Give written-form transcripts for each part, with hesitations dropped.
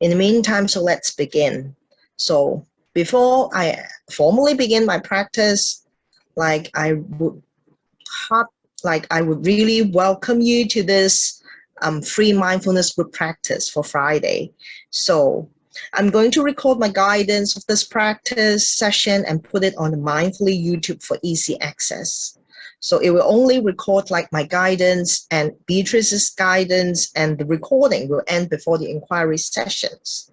In the meantime, so let's begin. So before I formally begin my practice, I would really welcome you to this free mindfulness group practice for Friday. So I'm going to record my guidance of this practice session and put it on the Mindfully YouTube for easy access. So it will only record my guidance and Beatrice's guidance, and the recording will end before the inquiry sessions.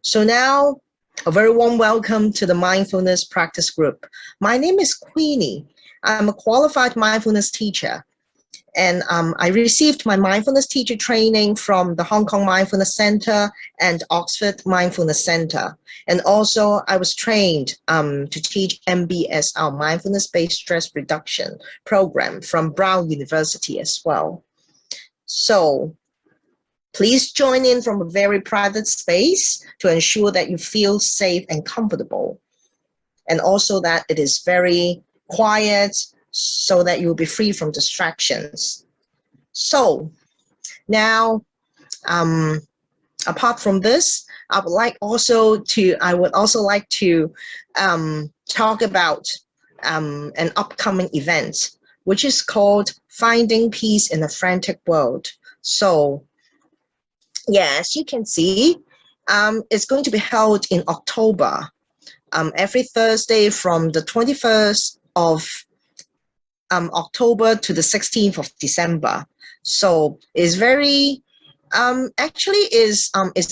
So now, a very warm welcome to the Mindfulness Practice Group. My name is Queenie. I'm a qualified mindfulness teacher. And I received my mindfulness teacher training from the Hong Kong Mindfulness Center and Oxford Mindfulness Center. And also I was trained to teach MBSR, Mindfulness-Based Stress Reduction program from Brown University as well. So please join in from a very private space to ensure that you feel safe and comfortable. And also that it is very quiet, so that you'll be free from distractions. So now, apart from this, I would also like to talk about an upcoming event, which is called Finding Peace in a Frantic World. So yeah, as you can see, it's going to be held in October, every Thursday from the 21st of October to the 16th of December. So it's very, is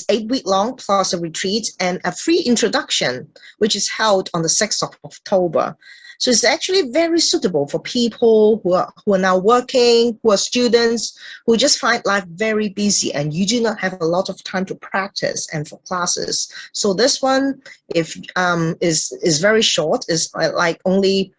8 week long plus a retreat and a free introduction, which is held on the 6th of October. So it's actually very suitable for people who are now working, who are students, who just find life very busy and you do not have a lot of time to practice and for classes. So this one, is very short, is only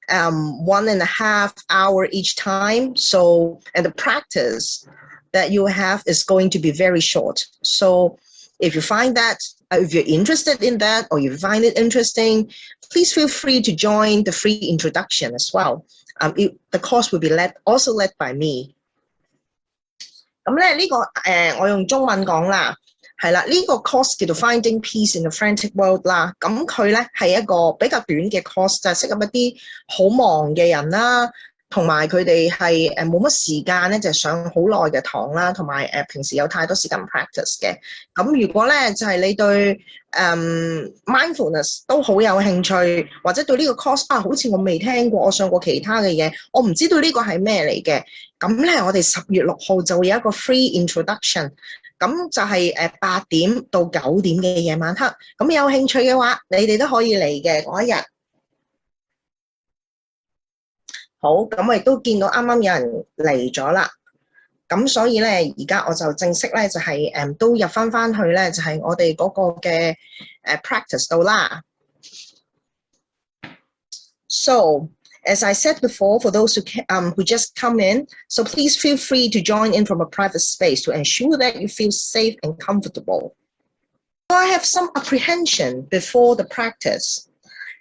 1.5 hours each time. So, and the practice that you have is going to be very short. So if you find that, if you're interested in that, or you find it interesting, please feel free to join the free introduction as well. The course will be also led by me. 咁咧呢個我用中文講啦。係啦，呢個 course 叫做 Finding Peace in a Frantic World 啦。咁佢咧係一個比較短嘅 course，就係適合一啲好忙嘅人啦，同埋佢哋係冇乜時間咧，就係上好耐嘅堂啦，同埋平時有太多時間 practice 嘅。咁如果咧就係你對mindfulness 都好有興趣，或者對呢個 course 好似我未聽過，我上過其他嘅嘢，我唔知道呢個係咩嚟嘅。咁咧我哋10月6號就會有一個 free introduction。咁就係8點到9點嘅夜晚黑，咁有興趣嘅話，你哋都可以嚟嘅嗰一日。好，咁我亦都見到啱啱有人嚟咗啦，咁所以咧，而家我就正式咧就係都入翻去咧，就係我哋嗰個嘅practice 度啦。So as I said before, for those who just come in, so please feel free to join in from a private space to ensure that you feel safe and comfortable. So I have some apprehension before the practice,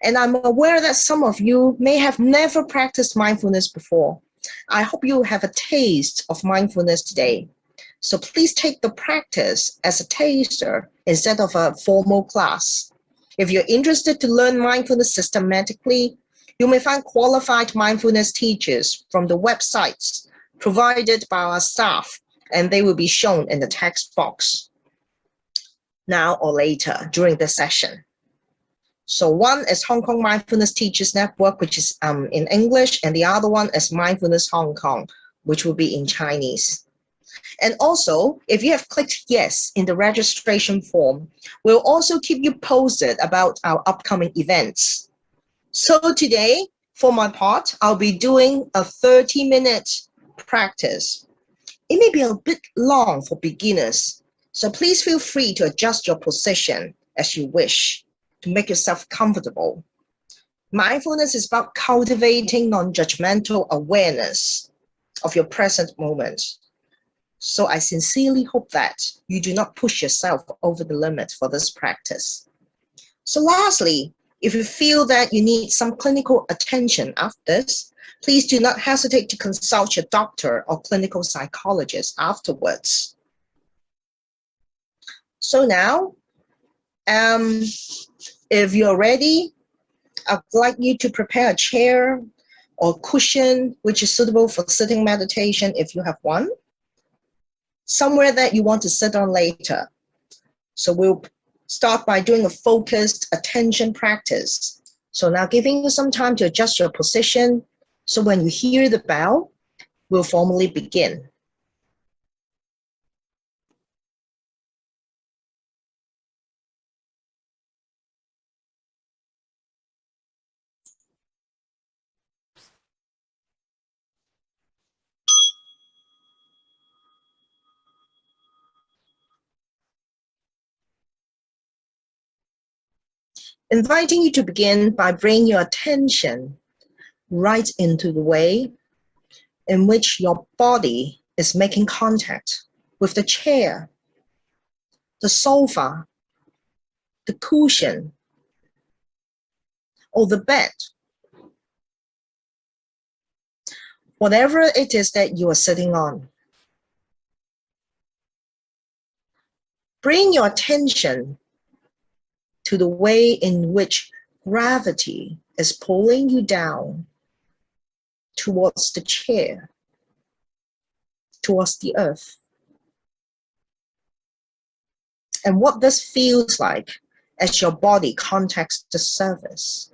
and I'm aware that some of you may have never practiced mindfulness before. I hope you have a taste of mindfulness today. So please take the practice as a taster instead of a formal class. If you're interested to learn mindfulness systematically, you may find qualified mindfulness teachers from the websites provided by our staff, and they will be shown in the text box now or later during the session. So one is Hong Kong Mindfulness Teachers Network, which is in English, and the other one is Mindfulness Hong Kong, which will be in Chinese. And also, if you have clicked yes in the registration form, we'll also keep you posted about our upcoming events. So today, for my part, I'll be doing a 30-minute practice. It may be a bit long for beginners, so please feel free to adjust your position as you wish to make yourself comfortable. Mindfulness is about cultivating non-judgmental awareness of your present moment. So I sincerely hope that you do not push yourself over the limit for this practice. So lastly, if you feel that you need some clinical attention after this, please do not hesitate to consult your doctor or clinical psychologist afterwards. So now, if you're ready, I'd like you to prepare a chair or cushion which is suitable for sitting meditation if you have one, somewhere that you want to sit on later. So we'll start by doing a focused attention practice. So now giving you some time to adjust your position. So when you hear the bell, we'll formally begin. Inviting you to begin by bringing your attention right into the way in which your body is making contact with the chair, the sofa, the cushion, or the bed. Whatever it is that you are sitting on. Bring your attention to the way in which gravity is pulling you down towards the chair, towards the earth. And what this feels like as your body contacts the surface.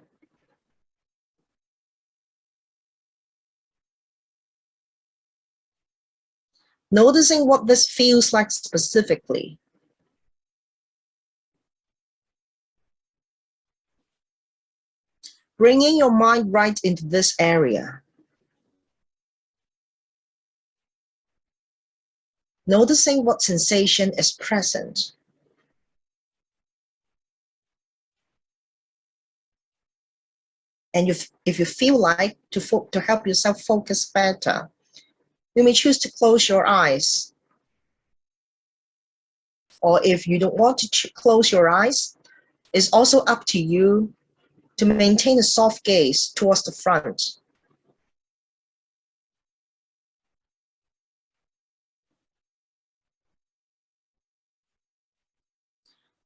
Noticing what this feels like specifically. Bringing your mind right into this area. Noticing what sensation is present. And if you feel like to help yourself focus better, you may choose to close your eyes. Or if you don't want to close your eyes, it's also up to you to maintain a soft gaze towards the front.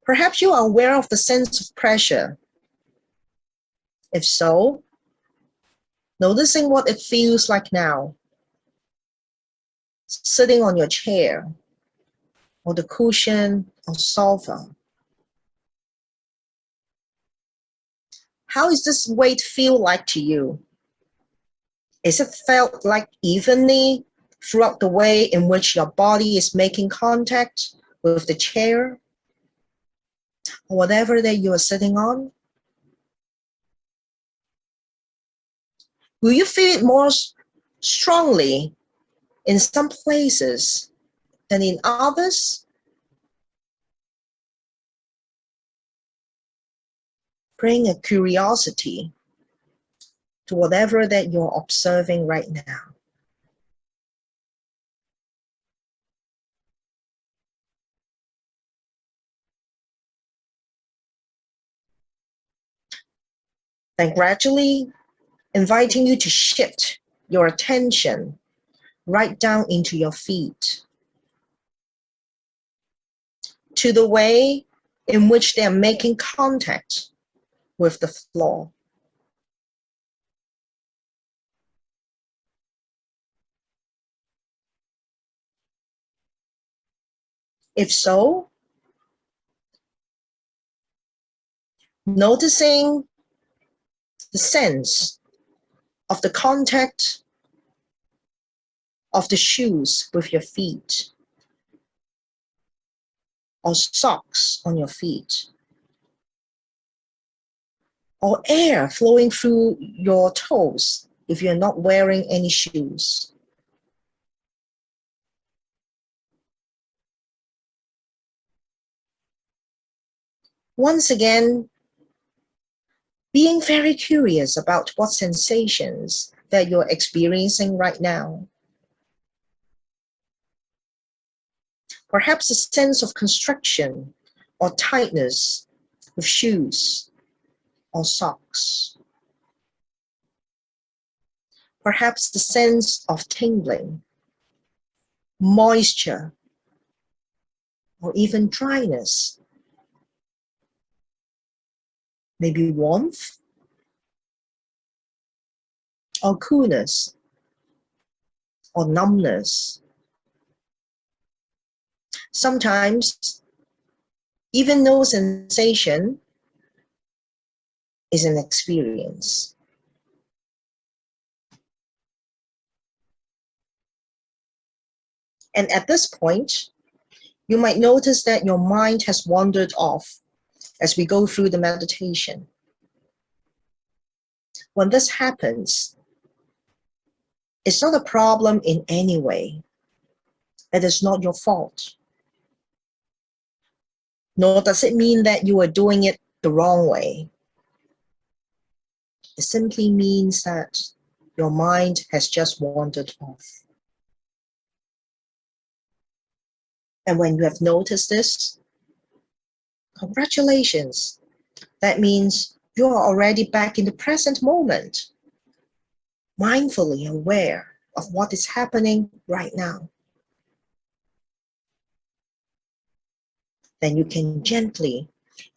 Perhaps you are aware of the sense of pressure. If so, noticing what it feels like now, sitting on your chair, or the cushion or sofa. How does this weight feel like to you? Is it felt like evenly throughout the way in which your body is making contact with the chair, or whatever that you are sitting on? Will you feel it more strongly in some places than in others? Bring a curiosity to whatever that you're observing right now. Then gradually inviting you to shift your attention right down into your feet, to the way in which they are making contact with the floor. If so, noticing the sense of the contact of the shoes with your feet, or socks on your feet, or air flowing through your toes if you're not wearing any shoes. Once again, being very curious about what sensations that you're experiencing right now. Perhaps a sense of constriction or tightness with shoes or socks. Perhaps the sense of tingling, moisture, or even dryness. Maybe warmth or coolness or numbness. Sometimes even no sensation is an experience. And at this point, you might notice that your mind has wandered off as we go through the meditation. When this happens, it's not a problem in any way. It is not your fault. Nor does it mean that you are doing it the wrong way. It simply means that your mind has just wandered off. And when you have noticed this, congratulations. That means you are already back in the present moment, mindfully aware of what is happening right now. Then you can gently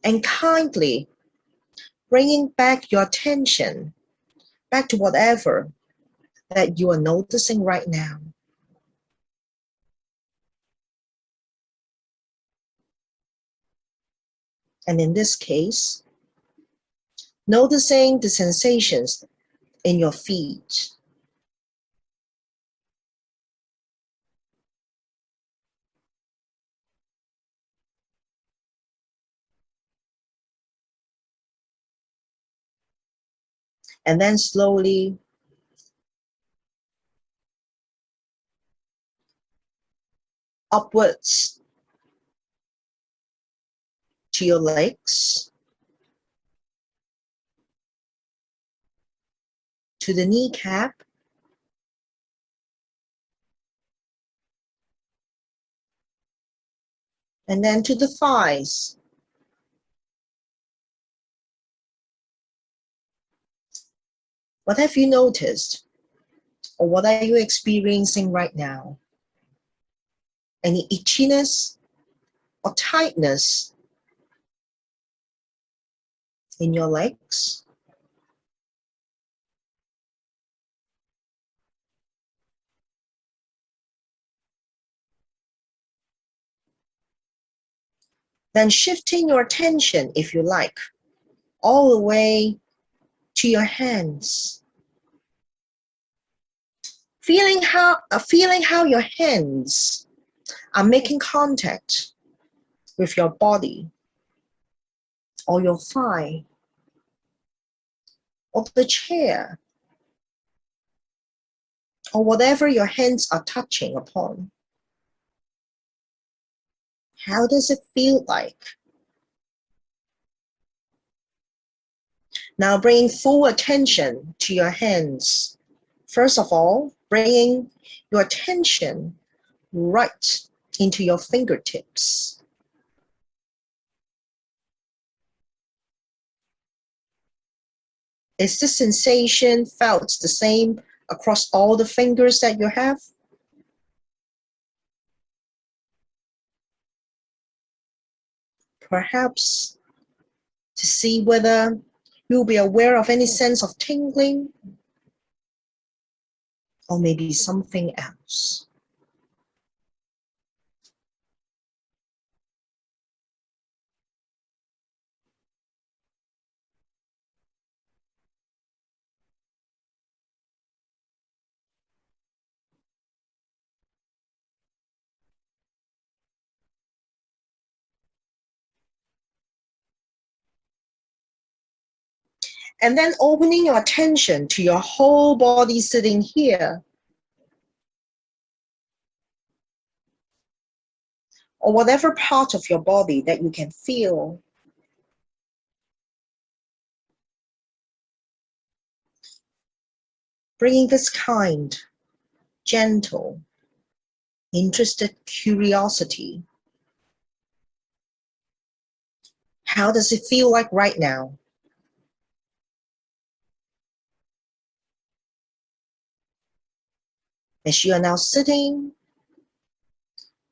and kindly bringing back your attention back to whatever that you are noticing right now. And in this case, noticing the sensations in your feet. And then slowly upwards to your legs, to the kneecap, and then to the thighs. What have you noticed? Or what are you experiencing right now? Any itchiness or tightness in your legs? Then shifting your attention, if you like, all the way to your hands. Feeling how your hands are making contact with your body or your thigh or the chair or whatever your hands are touching upon. How does it feel like? Now bringing full attention to your hands. First of all, bringing your attention right into your fingertips. Is this sensation felt the same across all the fingers that you have? Perhaps to see whether you'll be aware of any sense of tingling or maybe something else. And then opening your attention to your whole body sitting here, or whatever part of your body that you can feel. Bringing this kind, gentle, interested curiosity. How does it feel like right now? As you are now sitting,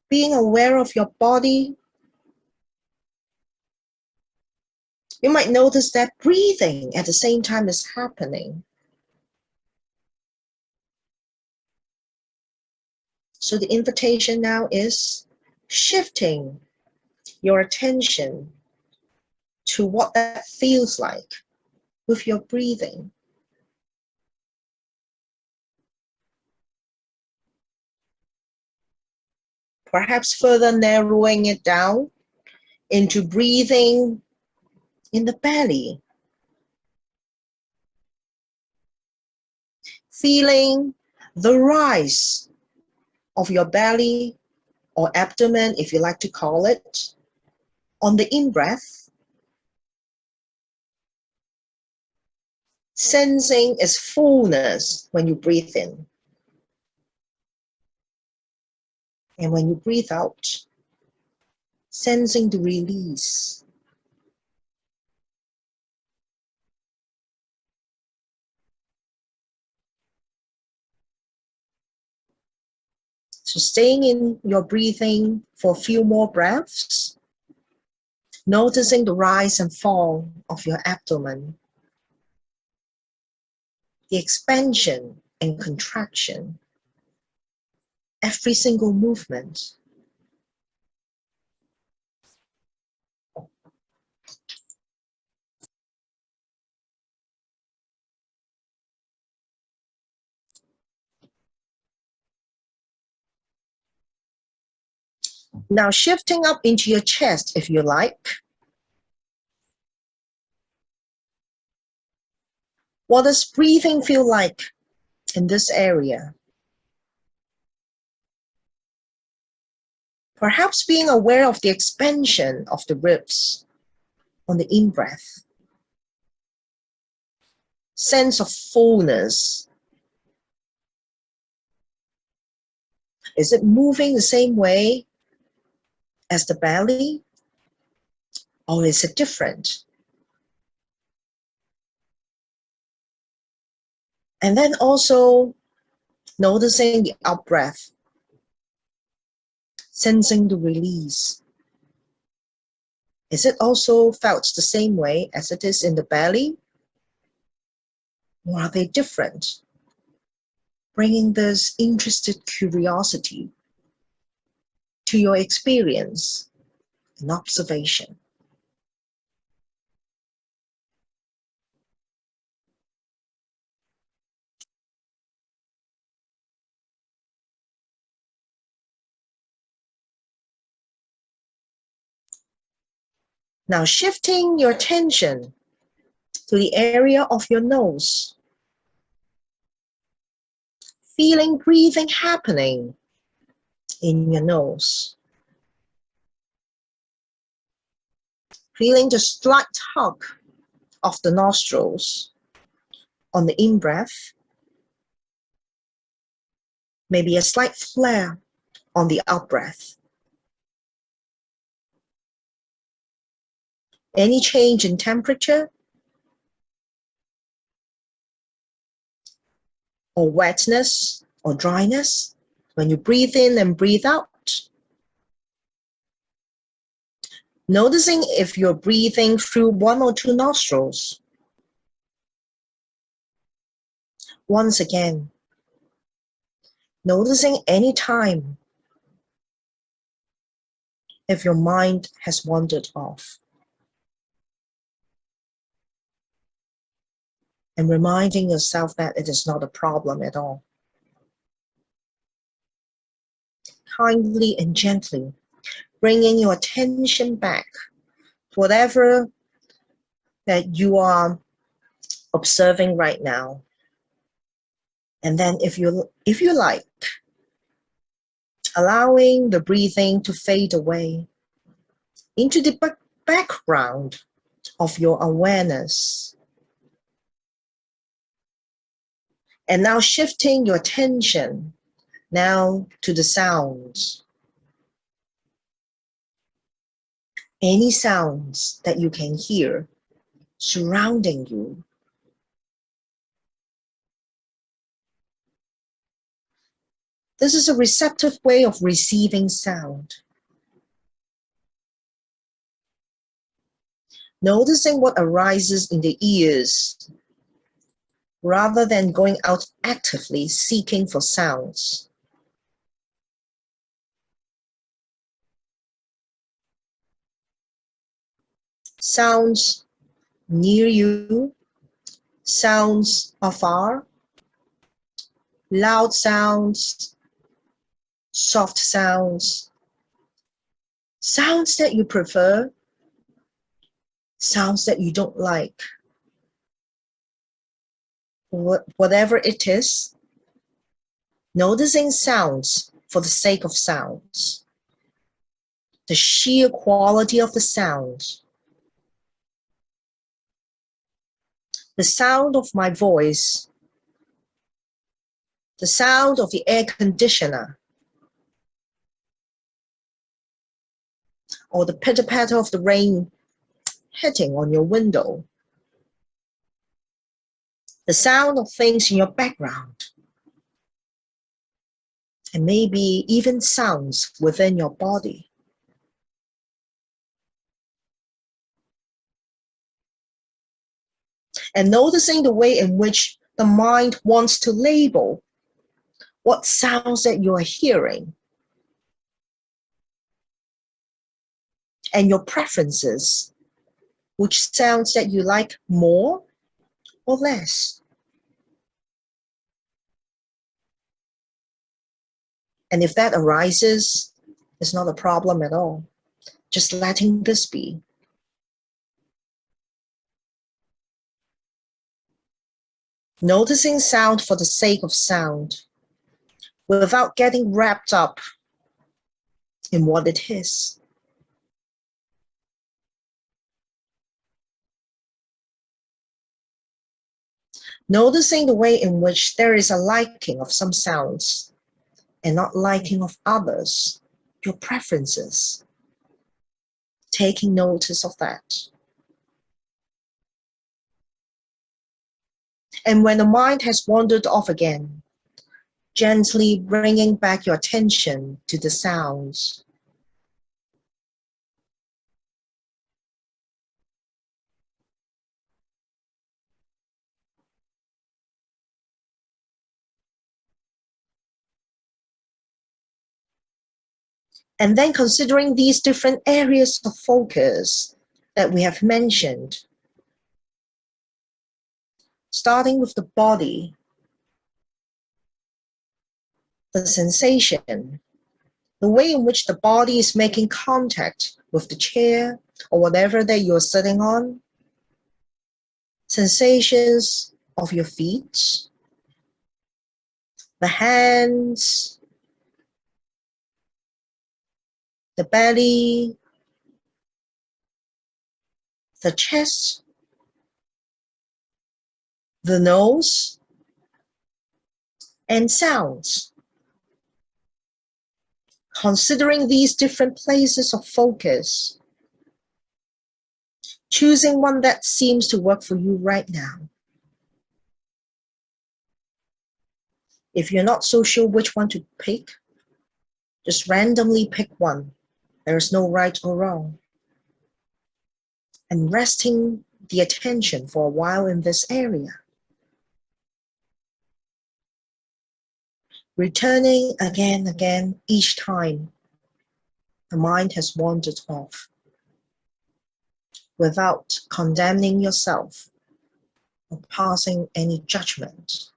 being aware of your body You might notice that breathing at the same time is happening. So the invitation now is shifting your attention to what that feels like with your breathing. Perhaps further narrowing it down into breathing in the belly. Feeling the rise of your belly or abdomen, if you like to call it, on the in-breath. Sensing its fullness when you breathe in. And when you breathe out, sensing the release. So staying in your breathing for a few more breaths, noticing the rise and fall of your abdomen, the expansion and contraction, every single movement. Now shifting up into your chest, if you like. What does breathing feel like in this area? Perhaps being aware of the expansion of the ribs on the in-breath. Sense of fullness. Is it moving the same way as the belly? Or is it different? And then also noticing the out-breath. Sensing the release. Is it also felt the same way as it is in the belly? Or are they different? Bringing this interested curiosity to your experience and observation. Now shifting your attention to the area of your nose. Feeling breathing happening in your nose. Feeling the slight tug of the nostrils on the in-breath. Maybe a slight flare on the out-breath. Any change in temperature or wetness or dryness when you breathe in and breathe out. Noticing if you're breathing through one or two nostrils. Once again, noticing any time if your mind has wandered off. And reminding yourself that it is not a problem at all. Kindly and gently bringing your attention back to whatever that you are observing right now. And then if you like, allowing the breathing to fade away into the background of your awareness. And now shifting your attention now to the sounds. Any sounds that you can hear surrounding you. This is a receptive way of receiving sound. noticing what arises in the ears, rather than going out actively seeking for sounds. Sounds near you, sounds afar, loud sounds, soft sounds, sounds that you prefer, sounds that you don't like. Whatever it is, noticing sounds for the sake of sounds, the sheer quality of the sound, the sound of my voice, the sound of the air conditioner, or the pitter-patter of the rain hitting on your window, the sound of things in your background, and maybe even sounds within your body. And noticing the way in which the mind wants to label what sounds that you are hearing, and your preferences, which sounds that you like more or less. And if that arises, it's not a problem at all. Just letting this be. Noticing sound for the sake of sound, without getting wrapped up in what it is. Noticing the way in which there is a liking of some sounds and not liking of others, your preferences. Taking notice of that. And when the mind has wandered off again, gently bringing back your attention to the sounds. And then considering these different areas of focus that we have mentioned, starting with the body, the sensation, the way in which the body is making contact with the chair or whatever that you're sitting on, sensations of your feet, the hands, the belly, the chest, the nose, and sounds. Considering these different places of focus, choosing one that seems to work for you right now. If you're not so sure which one to pick, just randomly pick one. There is no right or wrong. And resting the attention for a while in this area. Returning again each time the mind has wandered off, without condemning yourself or passing any judgment.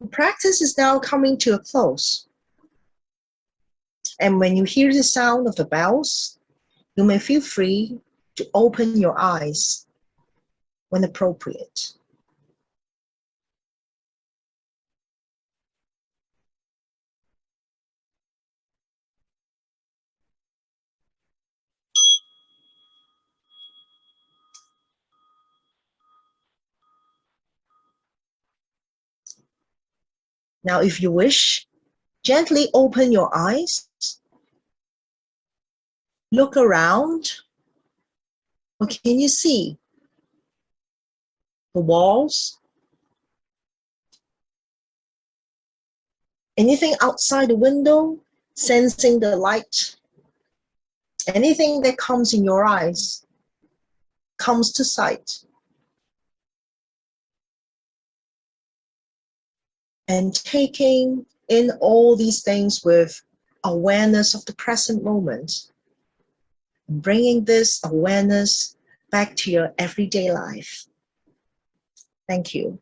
The practice is now coming to a close. And when you hear the sound of the bells, you may feel free to open your eyes when appropriate. Now, if you wish, gently open your eyes. Look around. What can you see? The walls? Anything outside the window? Sensing the light? Anything that comes in your eyes comes to sight. And taking in all these things with awareness of the present moment, bringing this awareness back to your everyday life. Thank you.